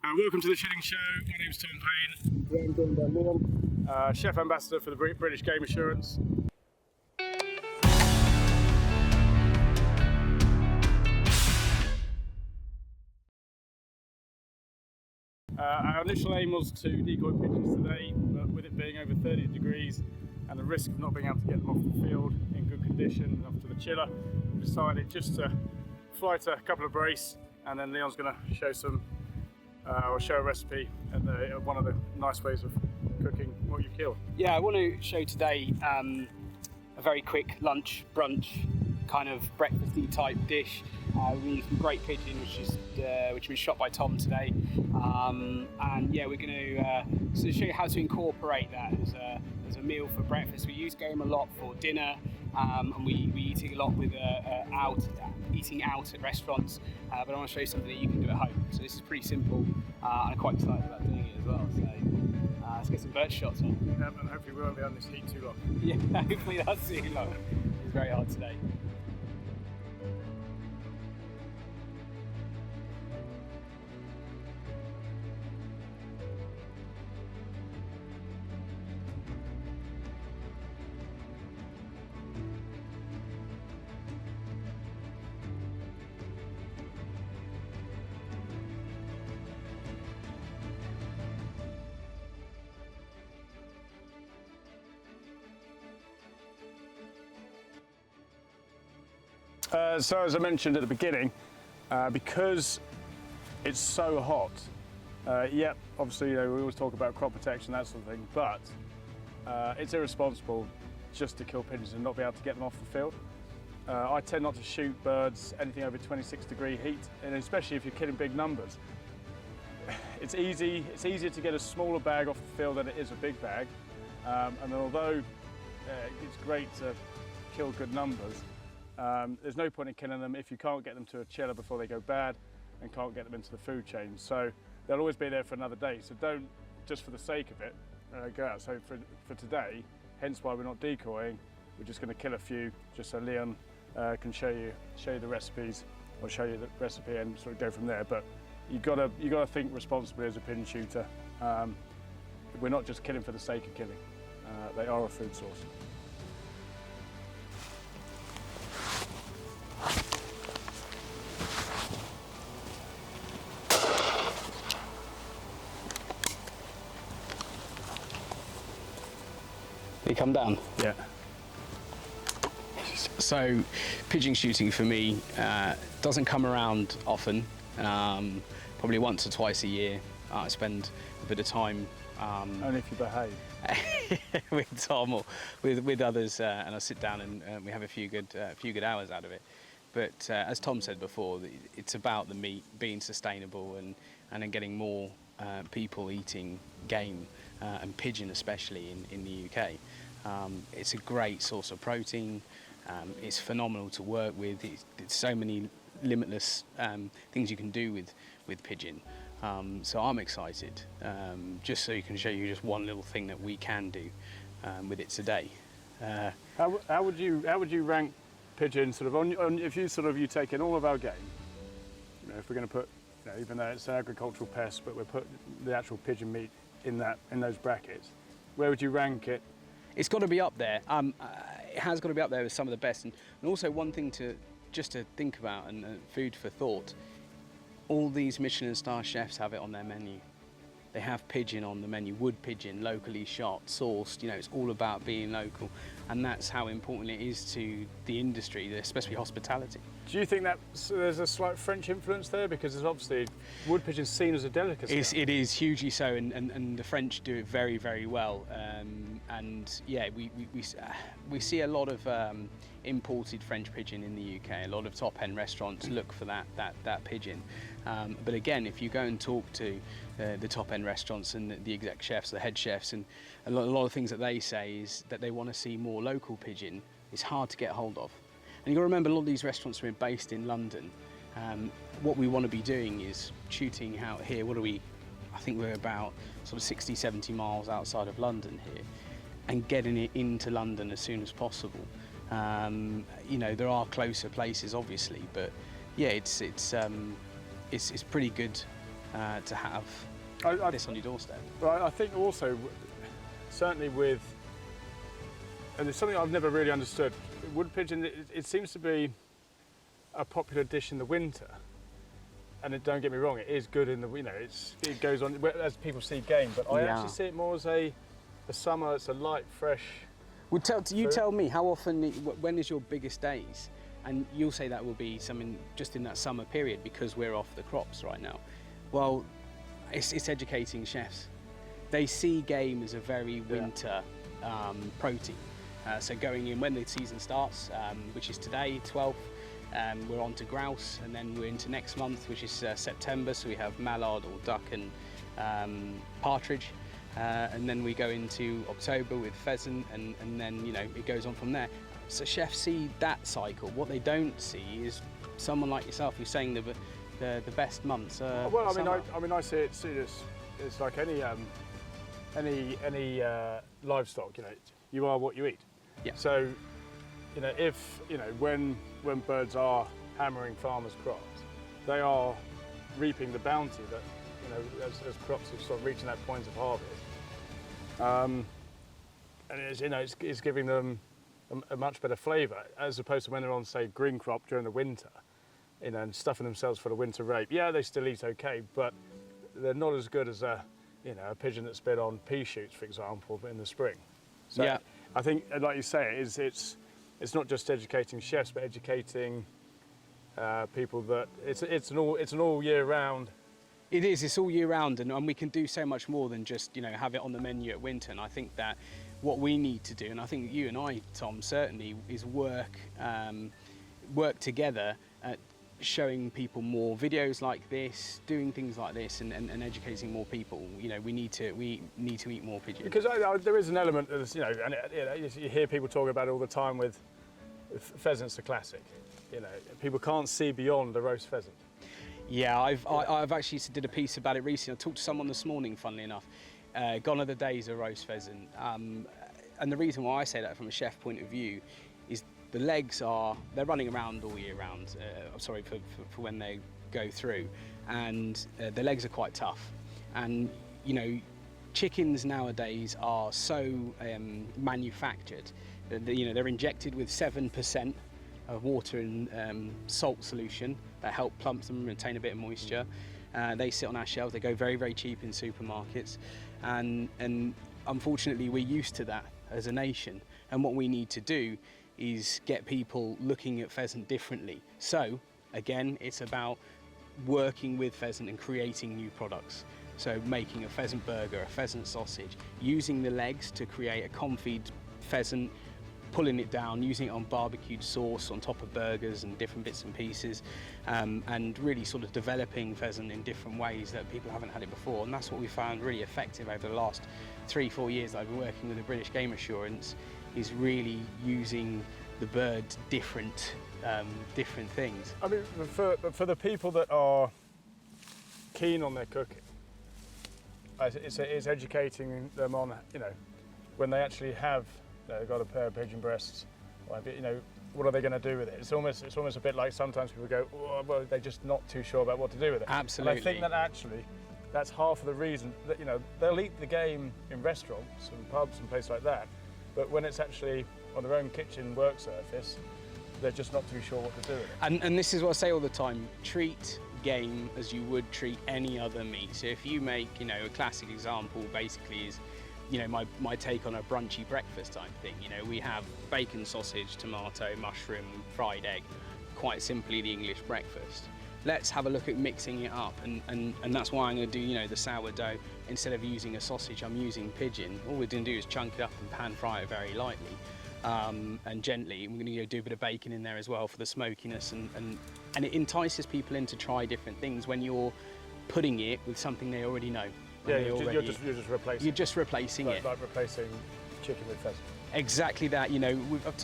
Welcome to the Shilling Show. My name's Tom Payne. I'm joined by Leon, Chef Ambassador for the British Game Assurance. Our initial aim was to decoy pigeons today, but with it being over 30 degrees and the risk of not being able to get them off the field in good condition and off to the chiller, we decided just to fly to a couple of brace, and then Leon's going to show show a recipe and one of the nice ways of cooking what you've killed. Yeah, I want to show today a very quick lunch, brunch, kind of breakfasty type dish. We use some great pigeon, which was shot by Tom today, and yeah, we're going to show you how to incorporate that as a meal for breakfast. We use game a lot for dinner, and we eat it a lot with eating out at restaurants. But I want to show you something that you can do at home. So this is pretty simple, and I'm quite excited about doing it as well. So let's get some bird shots on. And hopefully we won't be on this heat too long. Yeah, hopefully that's too long. It's very hard today. So as I mentioned at the beginning, because it's so hot, yep, obviously we always talk about crop protection, that sort of thing, but it's irresponsible just to kill pigeons and not be able to get them off the field. I tend not to shoot birds anything over 26-degree heat, and especially if you're killing big numbers. It's easier to get a smaller bag off the field than it is a big bag, and although it's great to kill good numbers, there's no point in killing them if you can't get them to a chiller before they go bad and can't get them into the food chain. So they'll always be there for another day. So don't, just for the sake of it, go out. So for today, hence why we're not decoying, we're just going to kill a few, just so Leon can show you the recipes, or show you the recipe and sort of go from there. But you got to think responsibly as a pigeon shooter. We're not just killing for the sake of killing. They are a food source. They come down? Yeah. So pigeon shooting for me doesn't come around often, probably once or twice a year. I spend a bit of time only if you behave. with Tom or with others, and I sit down and we have a few good hours out of it. But as Tom said before, it's about the meat being sustainable and then getting more people eating game and pigeon, especially in the UK. It's a great source of protein. It's phenomenal to work with. It's so many limitless things you can do with pigeon. So I'm excited, just so you can show you just one little thing that we can do with it today. How would you rank pigeon sort of on if you take in all of our game? You know, if we're going to put, you know, even though it's an agricultural pest, but we're putting the actual pigeon meat in those brackets, where would you rank it? It's got to be up there. It has got to be up there with some of the best. And also one thing to think about, and food for thought, all these Michelin star chefs have it on their menu. They have pigeon on the menu, wood pigeon, locally shot, sourced. You know, it's all about being local, and that's how important it is to the industry, especially hospitality. Do you think that there's a slight French influence there? Because there's obviously wood pigeon's seen as a delicacy. It is hugely so, and the French do it very, very well. And yeah, we see a lot of imported French pigeon in the UK. A lot of top-end restaurants look for that pigeon. But again, if you go and talk to the top-end restaurants and the exec chefs, the head chefs, and a lot of things that they say is that they want to see more local pigeon. It's hard to get hold of. And you've got to remember, a lot of these restaurants are based in London. What we want to be doing is shooting out here. I think we're about sort of 60, 70 miles outside of London here, and getting it into London as soon as possible. You know, there are closer places, obviously, but yeah, it's pretty good to have this on your doorstep. Well, I think also, certainly with, and it's something I've never really understood, wood pigeon, it seems to be a popular dish in the winter. And don't get me wrong, it is good in the, it goes on as people see game, but I actually see it more as a summer. It's a light, fresh. Well, tell me, how often, when is your biggest days? And you'll say that will be something just in that summer period because we're off the crops right now. Well, it's educating chefs. They see game as a very winter protein. So going in when the season starts, which is today, 12th, we're on to grouse, and then we're into next month, which is September. So we have mallard or duck and partridge. And then we go into October with pheasant, and then it goes on from there. So chefs see that cycle. What they don't see is someone like yourself who's saying the best months. Well, I mean, I see it. It's like any livestock. You are what you eat. Yeah. So, if when birds are hammering farmers' crops, they are reaping the bounty that as crops are sort of reaching that point of harvest. And it's giving them a much better flavour as opposed to when they're on, say, green crop during the winter, and stuffing themselves for the winter rape. Yeah, they still eat okay, but they're not as good as a pigeon that's been on pea shoots, for example, in the spring. So yeah. I think, like you say, it's not just educating chefs, but educating people that it's an all year round. It is. It's all year round, and we can do so much more than just have it on the menu at winter. And I think that what we need to do, and I think you and I, Tom, certainly, is work together at showing people more videos like this, doing things like this, and educating more people. We need to eat more pigeon. Because there is an element of this, and you hear people talk about it all the time with pheasants are classic. People can't see beyond a roast pheasant. Yeah, I've actually did a piece about it recently. I talked to someone this morning, funnily enough. Gone are the days of roast pheasant. And the reason why I say that from a chef point of view is the legs they're running around all year round. Sorry for when they go through, and the legs are quite tough. And chickens nowadays are so manufactured. They're injected with 7% of water and salt solution that help plump them and retain a bit of moisture. They sit on our shelves. They go very, very cheap in supermarkets, and unfortunately we're used to that as a nation. And what we need to do is get people looking at pheasant differently. So again, it's about working with pheasant and creating new products. So making a pheasant burger, a pheasant sausage, using the legs to create a confit pheasant, pulling it down, using it on barbecued sauce on top of burgers and different bits and pieces, and really sort of developing pheasant in different ways that people haven't had it before. And that's what we found really effective over the last 3-4 years that I've been working with the British Game Assurance, is really using the bird different things. I mean, for the people that are keen on their cooking, it's educating them on, when they actually have they've got a pair of pigeon breasts, what are they going to do with it? It's almost a bit like sometimes people go, oh, well, they're just not too sure about what to do with it. Absolutely. And I think that actually, that's half of the reason that, they'll eat the game in restaurants and pubs and places like that, but when it's actually on their own kitchen work surface, they're just not too sure what to do with it. And this is what I say all the time, treat game as you would treat any other meat. So if you make, a classic example basically is, my take on a brunchy breakfast type thing. We have bacon, sausage, tomato, mushroom, fried egg, quite simply the English breakfast. Let's have a look at mixing it up, and that's why I'm going to do, the sourdough. Instead of using a sausage, I'm using pigeon. All we're going to do is chunk it up and pan fry it very lightly and gently. We're going to do a bit of bacon in there as well for the smokiness, and it entices people in to try different things when you're putting it with something they already know. Yeah, you're just replacing. You're just replacing it. Like replacing chicken with pheasant. Exactly that.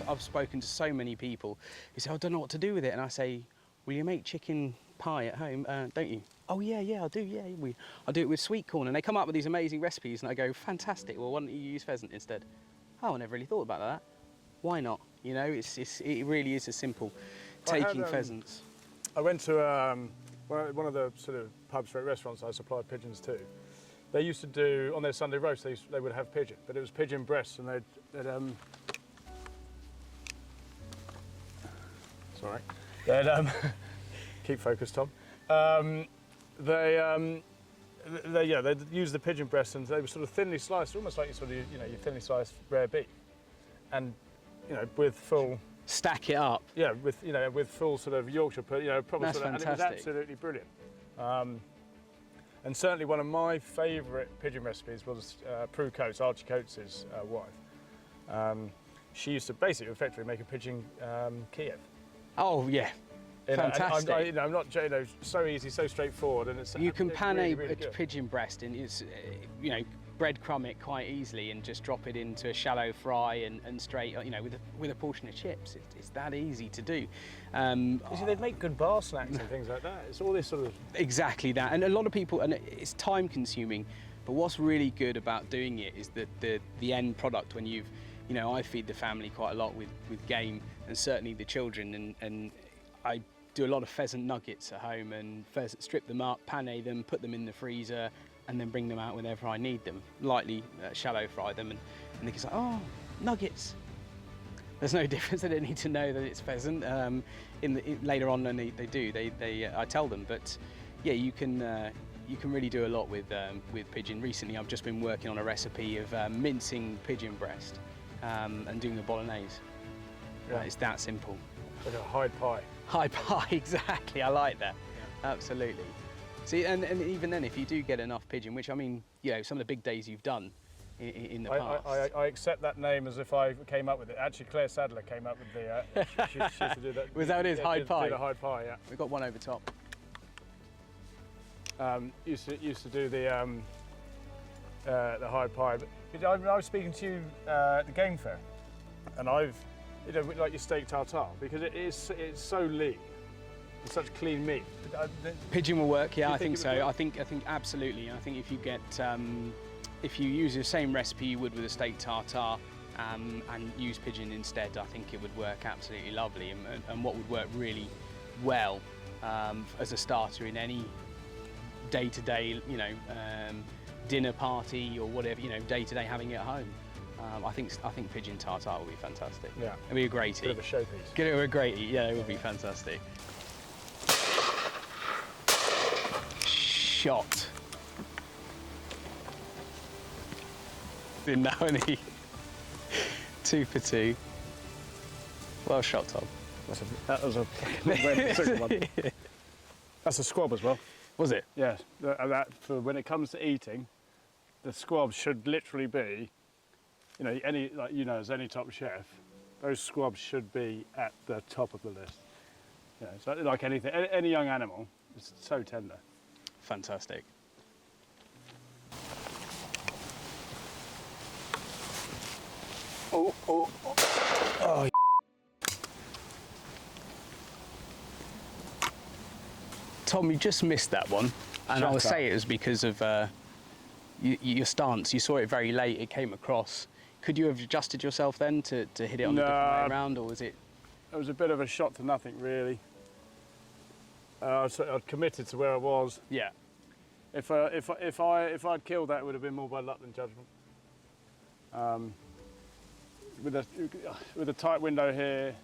I've spoken to so many people who say, I don't know what to do with it, and I say, well, you make chicken pie at home, don't you? Oh yeah, I do. Yeah, I do it with sweet corn, and they come up with these amazing recipes, and I go, fantastic. Well, why don't you use pheasant instead? Oh, I never really thought about that. Why not? It really is as simple. Taking pheasants. I went to one of the sort of pubs or restaurants I supplied pigeons to, they used to do, on their Sunday roast, they would have pigeon, but it was pigeon breasts, and they'd keep focused, Tom. They'd use the pigeon breasts, and they were sort of thinly sliced, almost like your thinly sliced rare beef, and with full. Stack it up. Yeah, with full sort of Yorkshire, proper That's sort of, and it was fantastic. absolutely brilliant. And certainly one of my favourite pigeon recipes was Prue Coates, Archie Coates' wife. She used to basically effectively make a pigeon Kiev. Oh yeah, fantastic. I'm not, so easy, so straightforward, and it's. You can pan really, a really good. pigeon breast and it's, breadcrumb it quite easily and just drop it into a shallow fry and straight, with a portion of chips. It's that easy to do. You see, they'd make good bar snacks and things like that. It's all this sort of. Exactly that, and a lot of people, and it's time consuming, but what's really good about doing it is that the end product when you've, I feed the family quite a lot with game, and certainly the children, and I do a lot of pheasant nuggets at home, and strip them up, pane them, put them in the freezer, and then bring them out whenever I need them. Lightly shallow fry them, and the kids are like, oh, nuggets. There's no difference. They don't need to know that it's pheasant. Later on, when they do, I tell them. But yeah, you can really do a lot with pigeon. Recently, I've just been working on a recipe of mincing pigeon breast and doing a bolognese. Yeah. It's that simple. Like a Hyde pie. Hyde pie, exactly. I like that. Yeah. Absolutely. See, and even then, if you do get enough pigeon, which I mean, some of the big days you've done in the past. I accept that name as if I came up with it. Actually, Claire Sadler came up with the. She used to do that. Was that what it is? Hyde pie. Do the Hyde pie, yeah. We've got one over top. Used to do the Hyde pie. But I was speaking to you at the game fair, and I've like your steak tartare, because it's so lean. It's such clean meat. Pigeon will work, yeah, I think so. Work? I think absolutely. I think if you get if you use the same recipe you would with a steak tartare and use pigeon instead, I think it would work absolutely lovely. And what would work really well as a starter in any day-to-day, dinner party or whatever, day-to-day having it at home. I think pigeon tartare will be fantastic. Yeah, it'll be a greatie. Bit of a showpiece. Get it a greatie, yeah, it would be fantastic. Shot. Didn't know any. 2 for 2. Well shot, Tom. That was a second one. That's a squab as well. Was it? Yes. That for when it comes to eating, the squab should literally be, as any top chef, those squabs should be at the top of the list. So like anything, any young animal, it's so tender. Fantastic. Oh. Tom, you just missed that one, and I would say it was because of your stance. You saw it very late, it came across. Could you have adjusted yourself then to hit it on the different way around, or was it? It was a bit of a shot to nothing, really. I'd committed to where I was. Yeah. If I'd killed that, it would have been more by luck than judgment. With a tight window here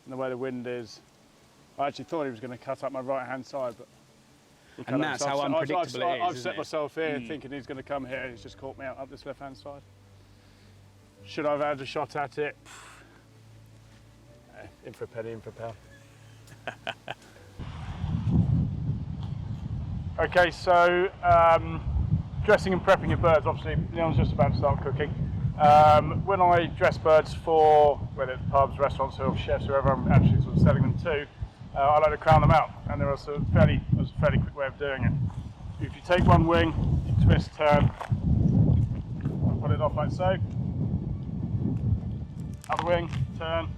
and the way the wind is, I actually thought he was going to cut up my right-hand side, but he cut and that's how unpredictable it is. I've set myself here thinking he's going to come here, and he's just caught me out up this left-hand side. Should I have had a shot at it? In for a penny, in for a pound. Okay, so dressing and prepping your birds. Obviously, Leon's just about to start cooking. When I dress birds for, whether it's pubs, restaurants, or chefs, whoever I'm actually sort of selling them to, I like to crown them out, and there's a fairly quick way of doing it. If you take one wing, you twist, turn, and put it off like so. Other wing, turn,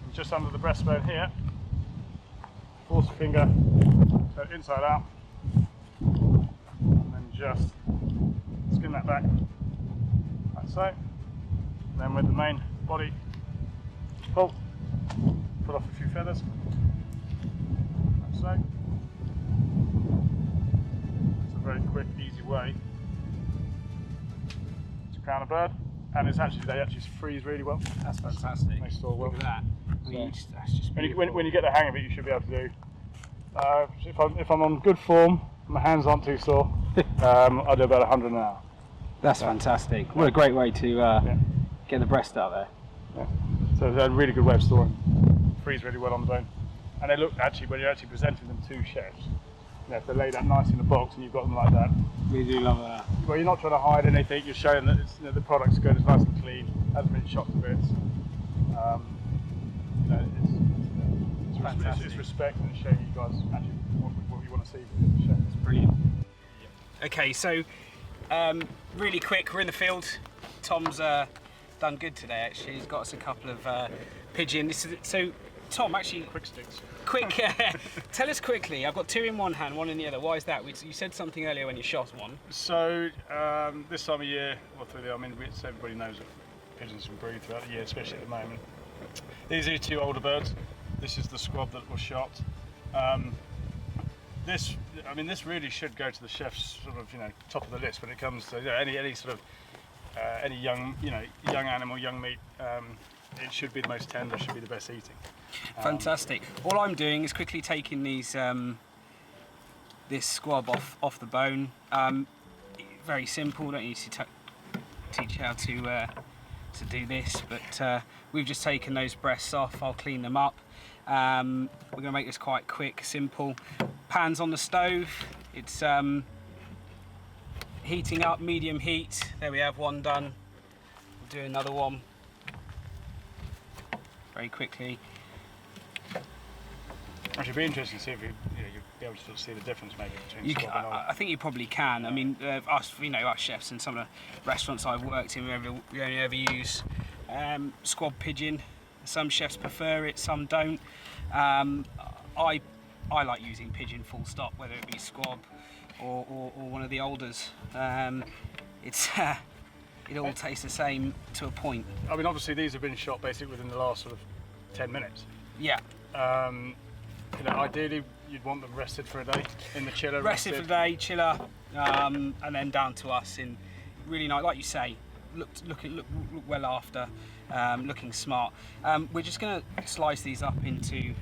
and just under the breastbone here, force the finger, turn inside out, and then just skin that back, like so. And then with the main body, pull a few feathers, like so. very quick, easy way to crown a bird, and they actually freeze really well. That's fantastic. They store well. Look at that. I mean, that's just When you get the hang of it, you should be able to do. If I'm on good form, my hands aren't too sore. I'll do about 100 an hour. That's fantastic. What a great way to get the breast out there. Yeah. So it's a really good way of storing. Freeze really well on the bone. And they look, actually, when you're actually presenting them to chefs, if they're laid out nice in a box and you've got them like that. We do love that. Well, you're not trying to hide anything, you're showing that it's, the product's good, it's nice and clean, hasn't been shot to bits. It's respect, and it's showing you guys actually what you want to see from the chef. It's brilliant. Okay, so really quick, we're in the field. Tom's done good today actually. He's got us a couple of pigeon. So Tom, actually, Quick sticks. Quick, tell us quickly. I've got two in one hand, one in the other. Why is that? You said something earlier when you shot one. So this time of year, everybody knows that pigeons can breed throughout the year, especially at the moment. These are two older birds. This is the squab that was shot. This really should go to the chef's sort of, top of the list when it comes to any sort of any young animal, young meat. It should be the most tender, should be the best eating. Fantastic. All I'm doing is quickly taking these this squab off the bone. Very simple. Don't need to teach you how to do this, but we've just taken those breasts off. I'll clean them up. We're going to make this quite quick, simple. Pan's on the stove. It's heating up, medium heat. There we have one done. We'll do another one very quickly. It should be interesting to see if you'd be able to sort of see the difference maybe between squab and old. I think you probably can. I mean, us chefs and some of the restaurants I've worked in, we only ever use squab pigeon. Some chefs prefer it, some don't. I like using pigeon full stop, whether it be squab or one of the olders. It all tastes the same to a point. I mean, obviously these have been shot basically within the last sort of 10 minutes. Yeah. Ideally you'd want them rested for a day in the chiller. Rested for a day, chiller, and then down to us in really nice, like you say, look well after, looking smart. We're just going to slice these up into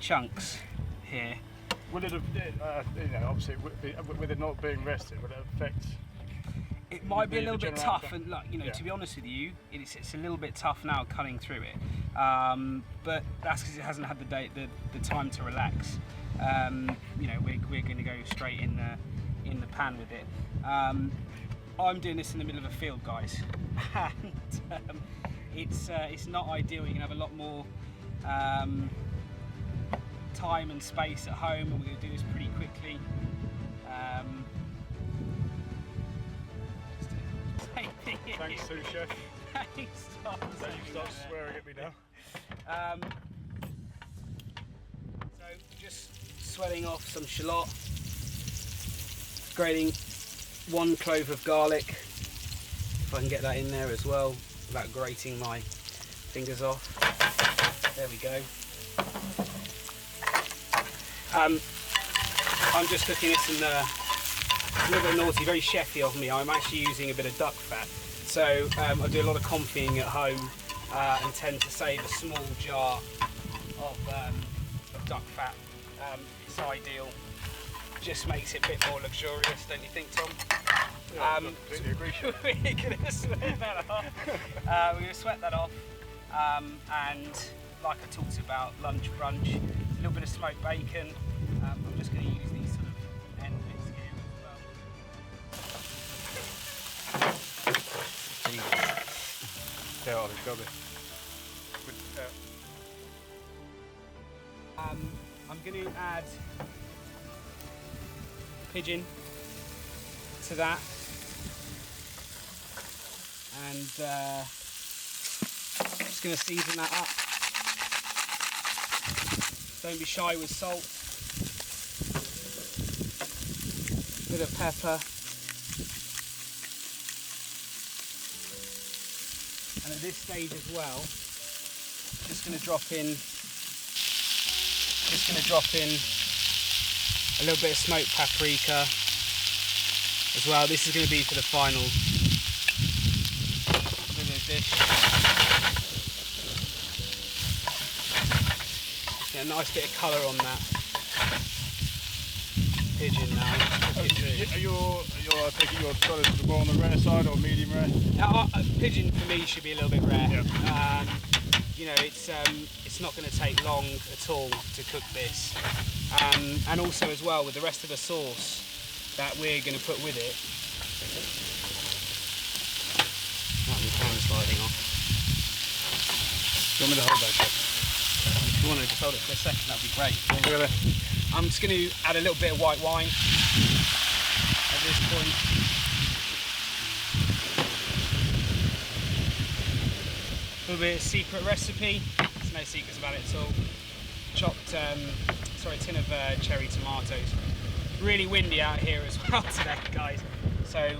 chunks here. Will it have, obviously with it not being rested, will it affect? It might be a little bit tough, outcome? And to be honest with you, it's a little bit tough now cutting through it. But that's because it hasn't had the time to relax. We're going to go straight in the pan with it. I'm doing this in the middle of a field, guys, and it's not ideal. You can have a lot more time and space at home, and we're going to do this pretty quickly. Thanks, sous chef. Thanks, Tom. Don't you start swearing at me now. So just sweating off some shallot, grating 1 clove of garlic, if I can get that in there as well, without grating my fingers off. There we go. I'm just cooking this in a little bit naughty, very chefy of me. I'm actually using a bit of duck fat. So I do a lot of confying at home and tend to save a small jar of duck fat. It's ideal. Just makes it a bit more luxurious, don't you think, Tom? Yeah, completely agree. We're going to sweat that off. We're going to sweat that off, and like I talked about, lunch, brunch, a little bit of smoked bacon. I'm just going to use these sort of end bits here as well. Yeah, it's got to be. I'm going to add pigeon to that, and just going to season that up. Don't be shy with salt, bit of pepper, and at this stage as well, just going to drop in a little bit of smoked paprika, as well. This is going to be for the final bit of the dish. Get a nice bit of colour on that pigeon now. You're thinking you're sort of more on the rare side or medium rare? Now, a pigeon for me should be a little bit rare. Yeah. You know, it's not going to take long at all to cook this, and also as well with the rest of the sauce that we're going to put with it. That pan sliding off. Do you want me to hold that, Chef? If you want to just hold it for a second, that'd be great. Really? I'm just going to add a little bit of white wine at this point. A little bit of secret recipe. There's no secrets about it at all. Chopped, a tin of cherry tomatoes. Really windy out here as well today, guys. So.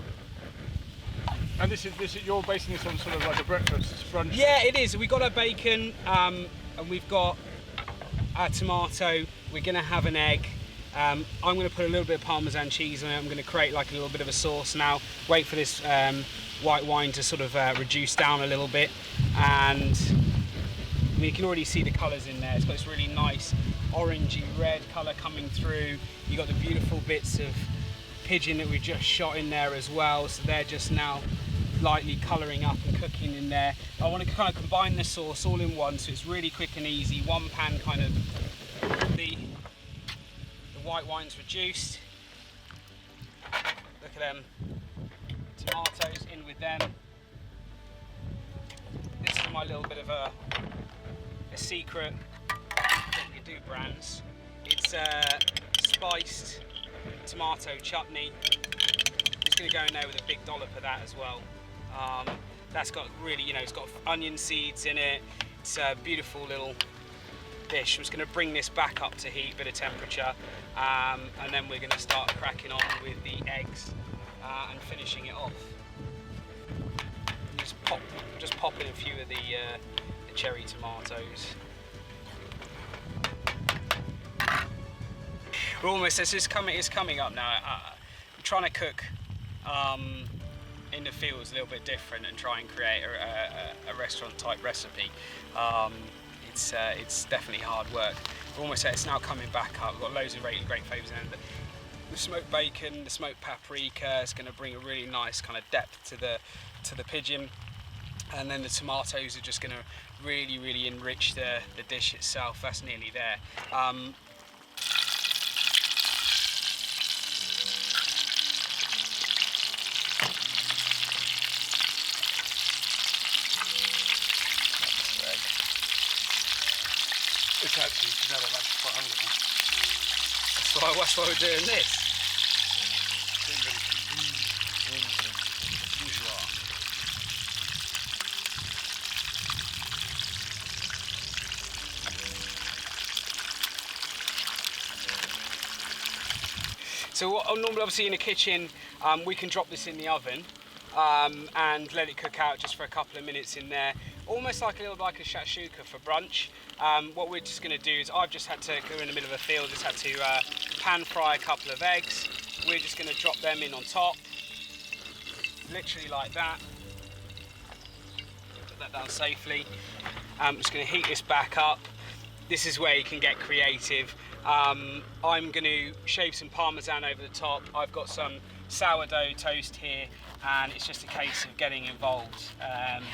And this is you're basing this on sort of like a breakfast brunch? Yeah, it is. We've got our bacon, and we've got our tomato. We're going to have an egg. I'm going to put a little bit of Parmesan cheese on it. I'm going to create like a little bit of a sauce now. Wait for this white wine to sort of reduce down a little bit, and I mean, you can already see the colours in there. It's got this really nice orangey red colour coming through. You've got the beautiful bits of pigeon that we just shot in there as well, so they're just now lightly colouring up and cooking in there. I want to kind of combine the sauce all in one, so it's really quick and easy. One pan kind of, the white wine's reduced. Look at them. Tomatoes in with them. This is my little bit of a secret that we do brands. It's spiced tomato chutney. I'm just going to go in there with a big dollop of that as well. That's got really, you know, it's got onion seeds in it. It's a beautiful little dish. I'm just going to bring this back up to heat, bit of temperature, and then we're going to start cracking on with the eggs and finishing it off. Just pop in a few of the cherry tomatoes. We're almost, it's coming up now. I'm trying to cook in the fields a little bit different and try and create a restaurant type recipe. It's definitely hard work. We're almost there. It's now coming back up. We've got loads of really great flavours in it. The smoked bacon, the smoked paprika is going to bring a really nice kind of depth to the pigeon, and then the tomatoes are just going to really enrich the dish itself. That's nearly there. It's actually never much quite hungry. That's why we're doing this. So normally, obviously, in a kitchen, we can drop this in the oven and let it cook out just for a couple of minutes in there, almost like a shakshuka for brunch. What we're just going to do is, I've just had to go in the middle of a field, just had to pan fry a couple of eggs. We're just going to drop them in on top, literally like that. Put that down safely. I'm just going to heat this back up. This is where you can get creative. I'm going to shave some Parmesan over the top. I've got some sourdough toast here, and it's just a case of getting involved. And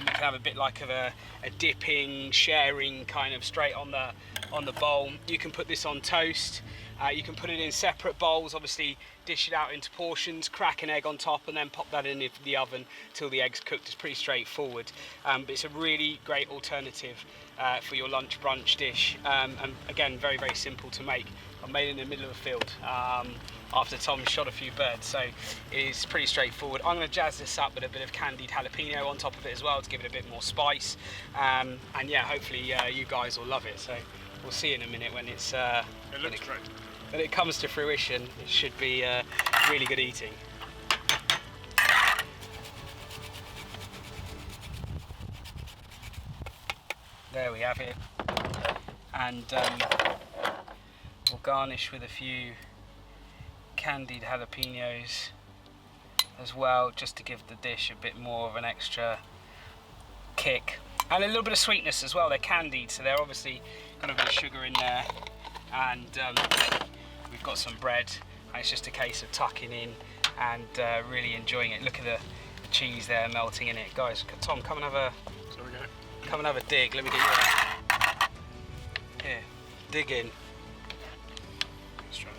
we can have a bit like of a dipping, sharing kind of straight on the bowl. You can put this on toast. You can put it in separate bowls, obviously dish it out into portions, crack an egg on top, and then pop that in the oven till the egg's cooked. It's pretty straightforward, but it's a really great alternative for your lunch brunch dish, and again, very simple to make. I made it in the middle of a field after Tom shot a few birds, so it's pretty straightforward. I'm going to jazz this up with a bit of candied jalapeno on top of it as well to give it a bit more spice, and yeah, hopefully you guys will love it. So we'll see in a minute when it's It looks great. when it comes to fruition. It should be really good eating. There we have it, and we'll garnish with a few candied jalapenos as well, just to give the dish a bit more of an extra kick. And a little bit of sweetness as well. They're candied, so they're obviously got a bit of sugar in there. And we've got some bread, and it's just a case of tucking in and really enjoying it. Look at the cheese there melting in it. Guys, Tom, come and have a dig. Let me get you here. Dig in. Let's try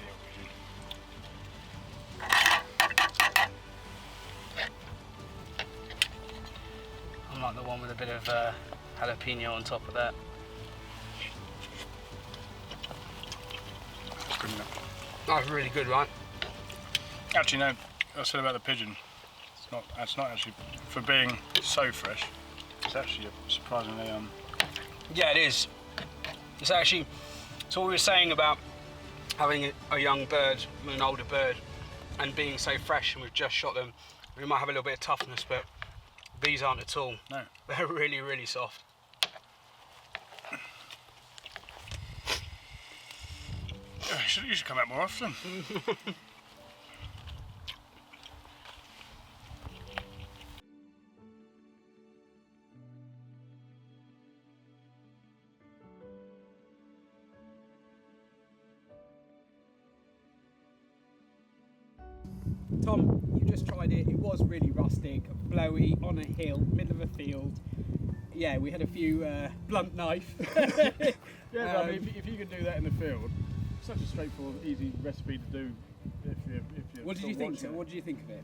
I like the one with a bit of jalapeno on top of that. That's really good, right? Actually, no. I said about the pigeon. It's not actually, for being so fresh. It's actually surprisingly Yeah, it is. It's actually. So what we were saying about having a young bird, an older bird, and being so fresh, and we've just shot them. We might have a little bit of toughness, but these aren't at all. No. They're really, really soft. You should come out more often. Tom, you just tried it. It was really rustic, blowy, on a hill, middle of a field. Yeah, we had a few blunt knife. Yeah, but I mean, if you can do that in the field, such a straightforward, easy recipe to do. If you What did you think? So, what did you think of it?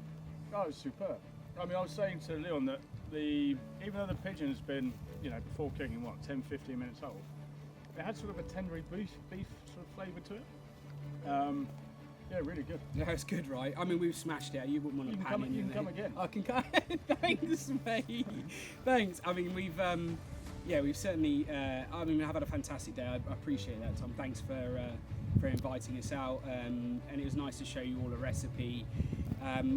Oh, it's superb. I mean, I was saying to Leon that even though the pigeon has been, before cooking, 10-15 minutes old, it had sort of a tendery beef sort of flavour to it. Yeah, really good. Yeah, it's good, right? I mean, we've smashed it. You wouldn't want to pan in. You can come again. I can come. Thanks, mate. Thanks. I mean, we've certainly. I've had a fantastic day. I appreciate that, Tom. Thanks for inviting us out, and it was nice to show you all a recipe.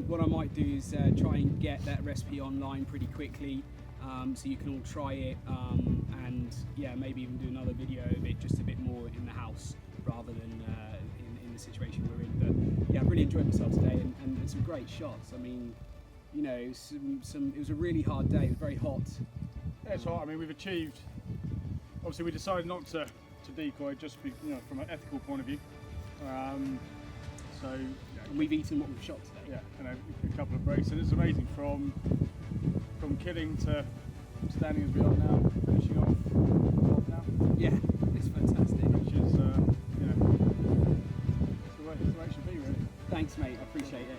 What I might do is try and get that recipe online pretty quickly, so you can all try it, and maybe even do another video of it, just a bit more in the house rather than in the situation we're in. But yeah, I really enjoyed myself today, and some great shots. I mean, it was a really hard day. It was very hot. Yeah, it's hot. I mean, we've achieved. Obviously, we decided not to decoy, just from an ethical point of view. And we've eaten what we've shot today. Yeah, and a couple of breaks, and it's amazing from killing to standing as we are now, finishing off now. Yeah, it's fantastic. Which is, it's the way it should be, really. Thanks, mate. I appreciate it.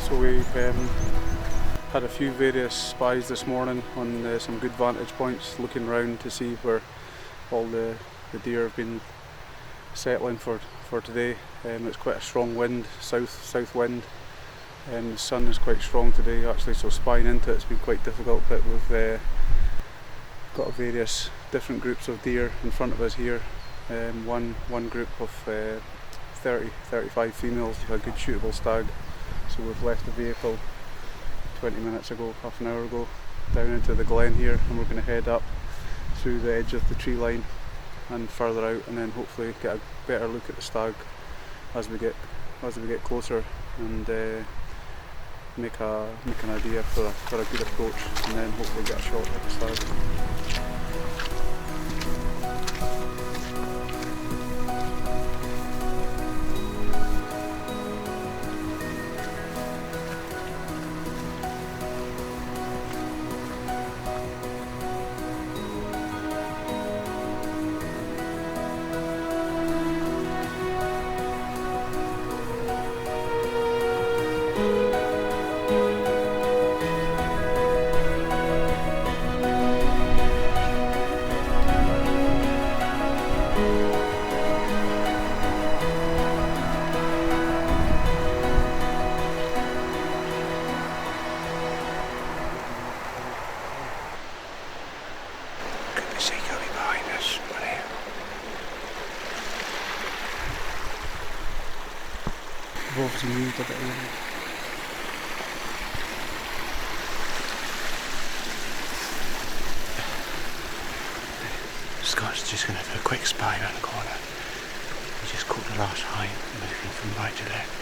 So we've had a few various spies this morning on some good vantage points, looking around to see where all the deer have been settling for today. It's quite a strong wind, south wind, and the sun is quite strong today actually, so spying into it's been quite difficult, but we've got various different groups of deer in front of us here. One group of 30-35 females, a good shootable stag. So we've left the vehicle 20 minutes ago, half an hour ago, down into the glen here, and we're going to head up through the edge of the tree line and further out, and then hopefully get a better look at the stag as we get closer, and make an idea for a good approach, and then hopefully get a shot at the stag. I've obviously moved a bit earlier. Scott's just going to do a quick spy around the corner. He just caught the last hind moving from right to left.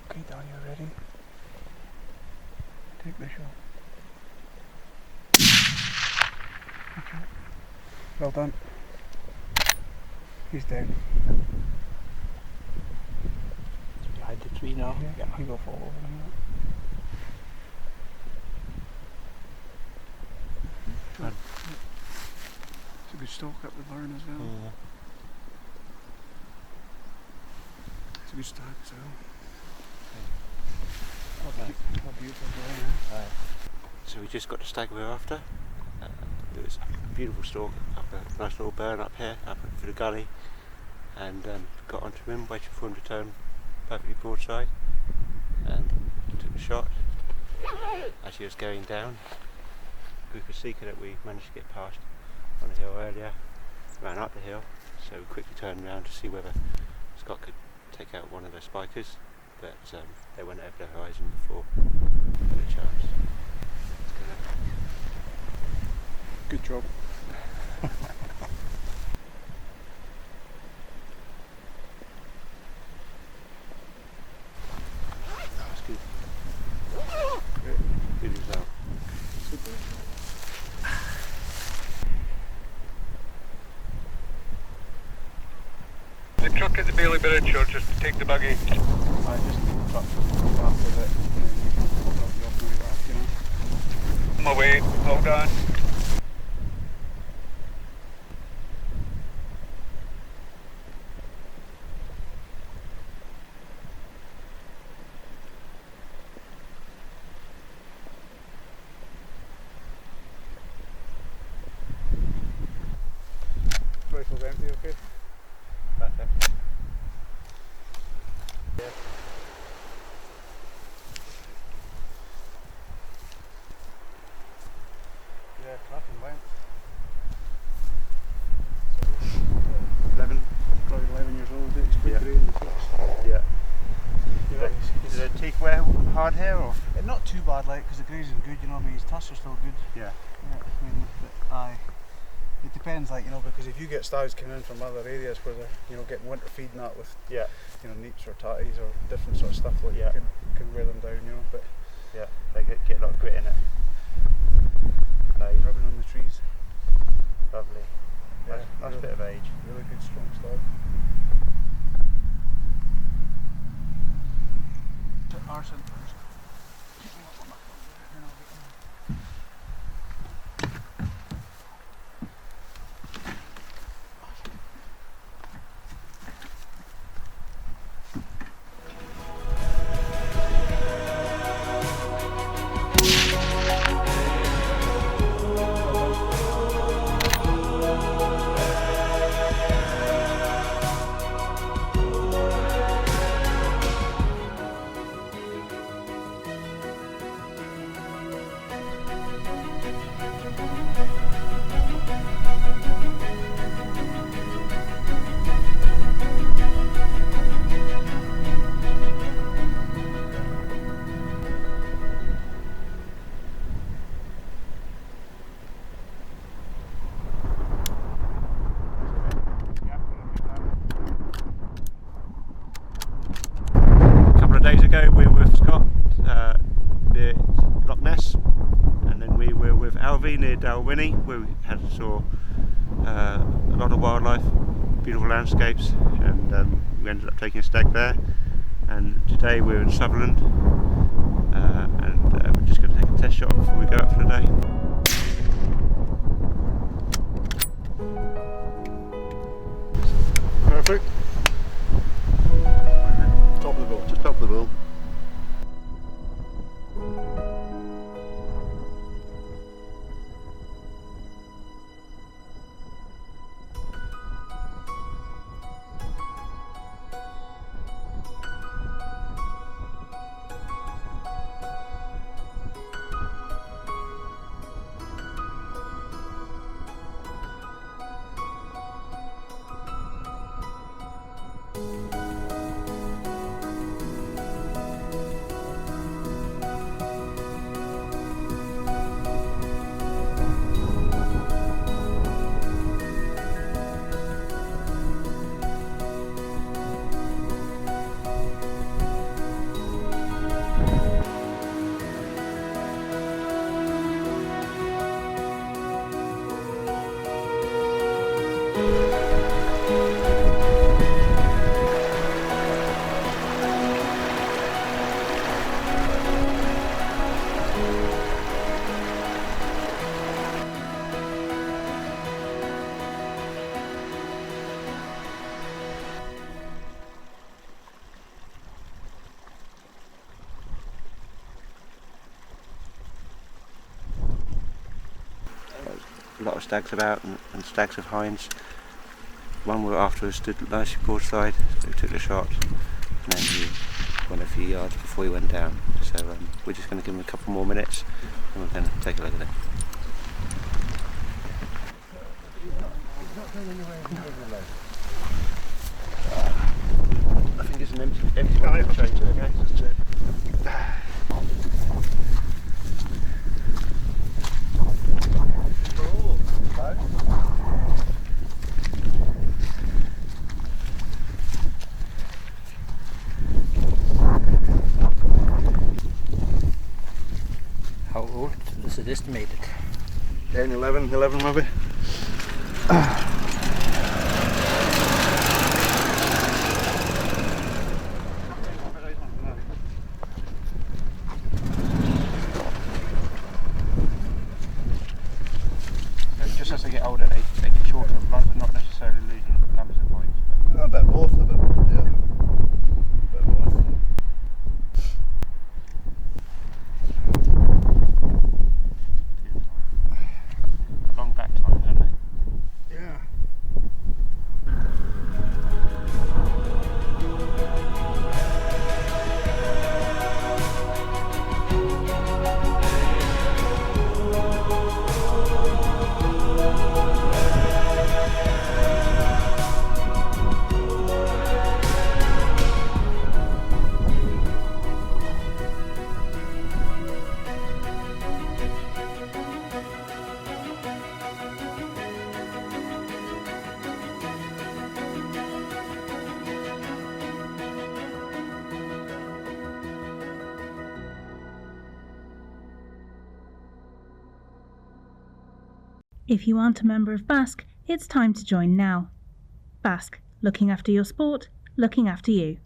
Okay, Dan, you ready? Take the shot. Okay. Well done. He's down. Behind the tree now. Yeah, he will fall over him. Good. It's a good stalk up the barn as well. Yeah. It's a good stag as well. Nice. How beautiful they are. So we just got the stag we were after. There was a beautiful stalk up a nice little burn up here, up through the gully, and got onto him, waiting for him to turn perfectly broadside, and took the shot. As he was going down, Grouper seeker that we managed to get past on the hill earlier ran up the hill, so we quickly turned around to see whether Scott could take out one of the spikers, but they went over the horizon before we had a chance. Good job. That was good. Great. Good result. Super. The truck at the Bailey Bridge, or just take the buggy? I just truck after it and then you can hold up the off my way back, you know. On my way, hold on. Rifle's empty, okay? Perfect. Yeah, cracking length. 11. Probably 11 years old, it's pretty Yeah. grey in the face. Yeah. You know, Did the teeth wear hard here, or? not too bad, like, because the grazing's good, you know what I mean? His tusks are still good. Yeah. Yeah, I mean, but aye. It depends, like, you know, because if you get stags coming in from other areas where they're, you know, getting winter feed and that with, Yeah. you know, neeps or tatties or different sort of stuff, like, Yeah. can wear them down, you know, but Yeah. They get a lot of grit in it. Nice. rubbing on the trees, Lovely. yeah, Nice bit of age. really good strong stag. Arson first. Harvey near Dalwhinnie, where we saw a lot of wildlife, beautiful landscapes, and we ended up taking a stag there. And today we're in Sutherland, and we're just going to take a test shot before we go out for the day. Perfect. Top of the ball. Just top of the ball. A lot of stags about and stags of hinds. One were after us stood nicely broadside, so we took the shot, and then he went a few yards before he went down. So we're just going to give him a couple more minutes and we're going to take a look at it. I think it's an empty one. Okay? That's it. How old is it estimated? 10, 11 maybe. Just as they get older, they get shorter of life, but not necessarily losing numbers of points. A bit both, yeah. A bit both. Long back time, don't they? Yeah. If you aren't a member of BASC, it's time to join now. BASC, looking after your sport, looking after you.